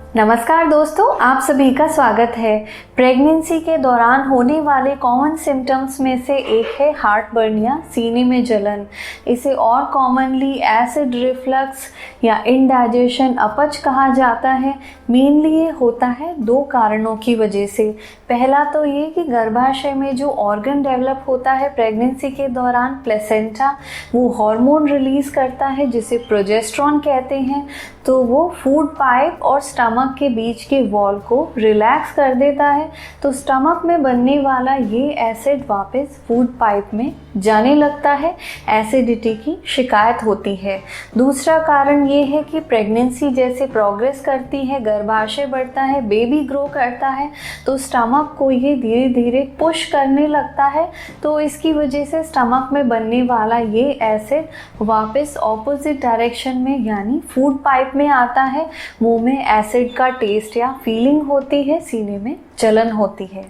नमस्कार दोस्तों, आप सभी का स्वागत है। प्रेगनेंसी के दौरान होने वाले कॉमन सिम्टम्स में से एक है हार्ट बर्न या सीने में जलन। इसे और कॉमनली एसिड रिफ्लक्स या इनडाइजेशन अपच कहा जाता है। मेनली ये होता है दो कारणों की वजह से। पहला तो ये कि गर्भाशय में जो ऑर्गन डेवलप होता है प्रेगनेंसी के दौरान, प्लेसेंटा, वो हार्मोन रिलीज करता है जिसे प्रोजेस्टेरॉन कहते हैं। तो वो फूड पाइप और स्टमक के बीच के वॉल को रिलैक्स कर देता है, तो स्टमक में बनने वाला ये एसिड वापस फूड पाइप में जाने लगता है। एसिडिटी की शिकायत होती है। दूसरा कारण ये है कि प्रेगनेंसी जैसे प्रोग्रेस करती है, गर्भाशय बढ़ता है, बेबी ग्रो करता है, तो स्टमक को ये धीरे धीरे पुश करने लगता है। तो इसकी वजह से स्टमक में बनने वाला ये एसिड वापस ऑपोजिट डायरेक्शन में यानी फूड पाइप में आता है। मुंह में एसिड का टेस्ट या फीलिंग होती है, सीने में जलन होती है।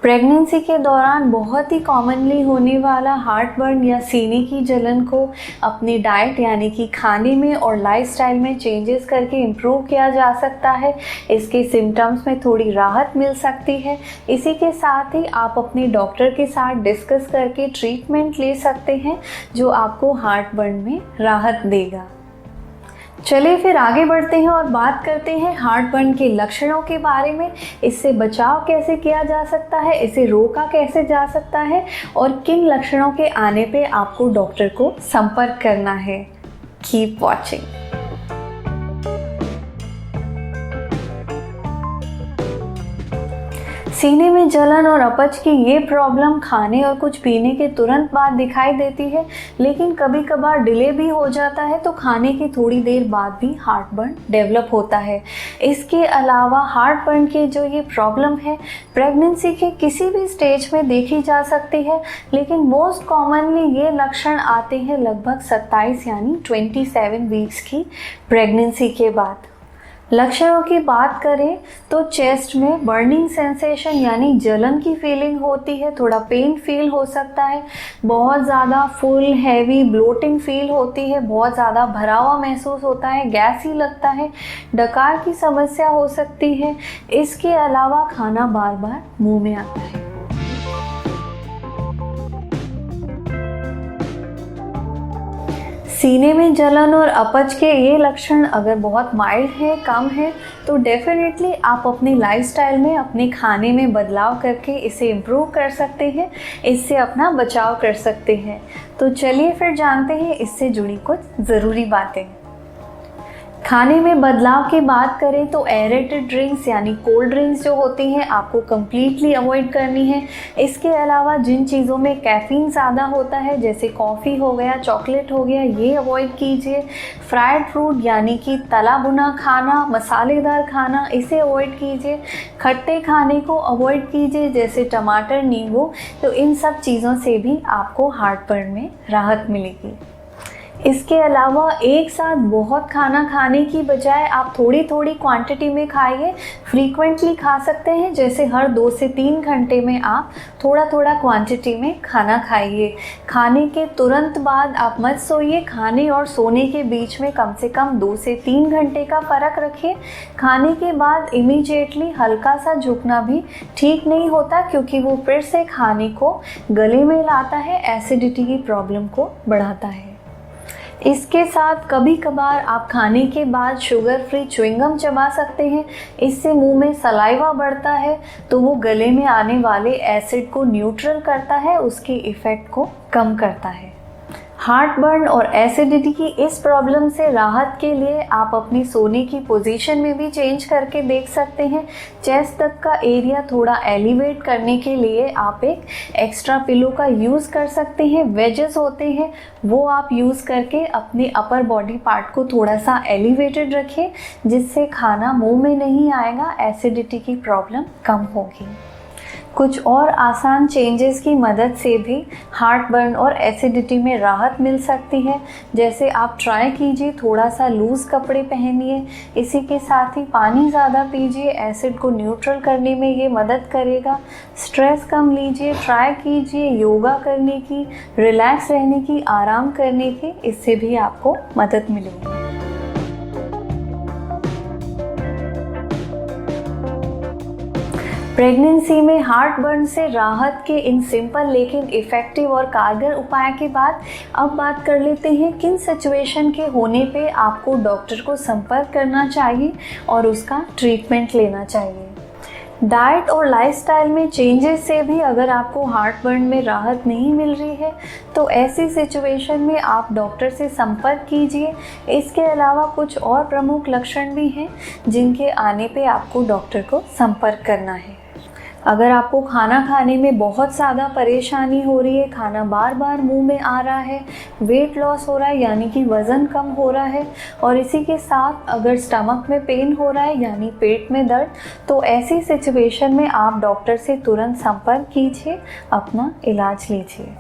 प्रेगनेंसी के दौरान बहुत ही कॉमनली होने वाला हार्ट बर्न या सीने की जलन को अपनी डाइट यानी कि खाने में और लाइफस्टाइल में चेंजेस करके इम्प्रूव किया जा सकता है। इसके सिम्टम्स में थोड़ी राहत मिल सकती है। इसी के साथ ही आप अपने डॉक्टर के साथ डिस्कस करके ट्रीटमेंट ले सकते हैं जो आपको हार्ट बर्न में राहत देगा। चलिए फिर आगे बढ़ते हैं और बात करते हैं हार्ट बर्न के लक्षणों के बारे में। इससे बचाव कैसे किया जा सकता है, इसे रोका कैसे जा सकता है और किन लक्षणों के आने पे आपको डॉक्टर को संपर्क करना है। Keep watching. सीने में जलन और अपच की ये प्रॉब्लम खाने और कुछ पीने के तुरंत बाद दिखाई देती है, लेकिन कभी कभार डिले भी हो जाता है, तो खाने की थोड़ी देर बाद भी हार्ट बर्न डेवलप होता है। इसके अलावा हार्ट बर्न की जो ये प्रॉब्लम है प्रेगनेंसी के किसी भी स्टेज में देखी जा सकती है, लेकिन मोस्ट कॉमनली ये लक्षण आते हैं लगभग 27 यानी 27 वीक्स की प्रेगनेंसी के बाद। लक्षणों की बात करें तो चेस्ट में बर्निंग सेंसेशन यानी जलन की फीलिंग होती है, थोड़ा पेन फील हो सकता है, बहुत ज़्यादा फुल हैवी ब्लोटिंग फील होती है, बहुत ज़्यादा भरा हुआ महसूस होता है, गैस ही लगता है, डकार की समस्या हो सकती है। इसके अलावा खाना बार बार मुंह में आता है। सीने में जलन और अपच के ये लक्षण अगर बहुत माइल्ड है, कम है, तो डेफिनेटली आप अपनी लाइफस्टाइल में अपने खाने में बदलाव करके इसे इम्प्रूव कर सकते हैं, इससे अपना बचाव कर सकते हैं। तो चलिए फिर जानते हैं इससे जुड़ी कुछ ज़रूरी बातें। खाने में बदलाव की बात करें तो एरेटेड ड्रिंक्स यानी कोल्ड ड्रिंक्स जो होती हैं आपको कम्प्लीटली अवॉइड करनी है। इसके अलावा जिन चीज़ों में कैफ़ीन ज़्यादा होता है जैसे कॉफ़ी हो गया, चॉकलेट हो गया, ये अवॉइड कीजिए। फ्राइड फ्रूट यानी कि तला भुना खाना, मसालेदार खाना, इसे अवॉइड कीजिए। खट्टे खाने को अवॉइड कीजिए जैसे टमाटर, नींबू। तो इन सब चीज़ों से भी आपको हार्ट बर्न में राहत मिलेगी। इसके अलावा एक साथ बहुत खाना खाने की बजाय आप थोड़ी थोड़ी क्वांटिटी में खाइए। फ्रीक्वेंटली खा सकते हैं, जैसे हर 2 से 3 घंटे में आप थोड़ा थोड़ा क्वांटिटी में खाना खाइए। खाने के तुरंत बाद आप मत सोइए। खाने और सोने के बीच में कम से कम 2 से 3 घंटे का फ़र्क रखिए। खाने के बाद इमीडिएटली हल्का सा झुकना भी ठीक नहीं होता, क्योंकि वो फिर से खाने को गले में लाता है, एसिडिटी की प्रॉब्लम को बढ़ाता है। इसके साथ कभी कभार आप खाने के बाद शुगर फ्री च्युइंगम चबा सकते हैं। इससे मुंह में सलाइवा बढ़ता है, तो वो गले में आने वाले एसिड को न्यूट्रल करता है, उसके इफ़ेक्ट को कम करता है। हार्ट बर्न और एसिडिटी की इस प्रॉब्लम से राहत के लिए आप अपनी सोने की पोजीशन में भी चेंज करके देख सकते हैं। चेस्ट तक का एरिया थोड़ा एलिवेट करने के लिए आप एक एक्स्ट्रा पिलो का यूज़ कर सकते हैं। वेजेस होते हैं वो आप यूज़ करके अपने अपर बॉडी पार्ट को थोड़ा सा एलिवेटेड रखें, जिससे खाना मुंह में नहीं आएगा, एसिडिटी की प्रॉब्लम कम होगी। कुछ और आसान चेंजेस की मदद से भी हार्ट बर्न और एसिडिटी में राहत मिल सकती है। जैसे आप ट्राई कीजिए थोड़ा सा लूज़ कपड़े पहनिए। इसी के साथ ही पानी ज़्यादा पीजिए, एसिड को न्यूट्रल करने में ये मदद करेगा। स्ट्रेस कम लीजिए, ट्राई कीजिए योगा करने की, रिलैक्स रहने की, आराम करने की, इससे भी आपको मदद मिलेगी। प्रेगनेंसी में हार्ट बर्न से राहत के इन सिंपल लेकिन इफ़ेक्टिव और कारगर उपाय के बाद अब बात कर लेते हैं किन सिचुएशन के होने पे आपको डॉक्टर को संपर्क करना चाहिए और उसका ट्रीटमेंट लेना चाहिए। डाइट और लाइफस्टाइल में चेंजेस से भी अगर आपको हार्ट बर्न में राहत नहीं मिल रही है तो ऐसी सिचुएशन में आप डॉक्टर से संपर्क कीजिए। इसके अलावा कुछ और प्रमुख लक्षण भी हैं जिनके आने पे आपको डॉक्टर को संपर्क करना है। अगर आपको खाना खाने में बहुत ज़्यादा परेशानी हो रही है, खाना बार बार मुंह में आ रहा है, वेट लॉस हो रहा है यानी कि वज़न कम हो रहा है और इसी के साथ अगर स्टमक में पेन हो रहा है यानी पेट में दर्द, तो ऐसी सिचुएशन में आप डॉक्टर से तुरंत संपर्क कीजिए, अपना इलाज लीजिए।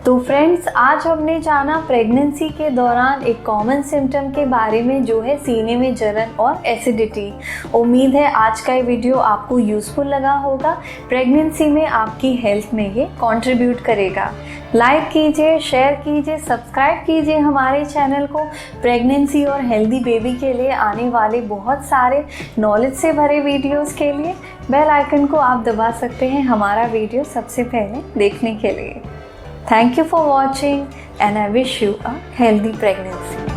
तो फ्रेंड्स, आज हमने जाना प्रेगनेंसी के दौरान एक कॉमन सिम्टम के बारे में जो है सीने में जलन और एसिडिटी। उम्मीद है आज का ये वीडियो आपको यूज़फुल लगा होगा। प्रेगनेंसी में आपकी हेल्थ में ये कंट्रीब्यूट करेगा। लाइक कीजिए, शेयर कीजिए, सब्सक्राइब कीजिए हमारे चैनल को। प्रेगनेंसी और हेल्दी बेबी के लिए आने वाले बहुत सारे नॉलेज से भरे वीडियोस के लिए बेल आइकन को आप दबा सकते हैं हमारा वीडियो सबसे पहले देखने के लिए। Thank you for watching and I wish you a healthy pregnancy.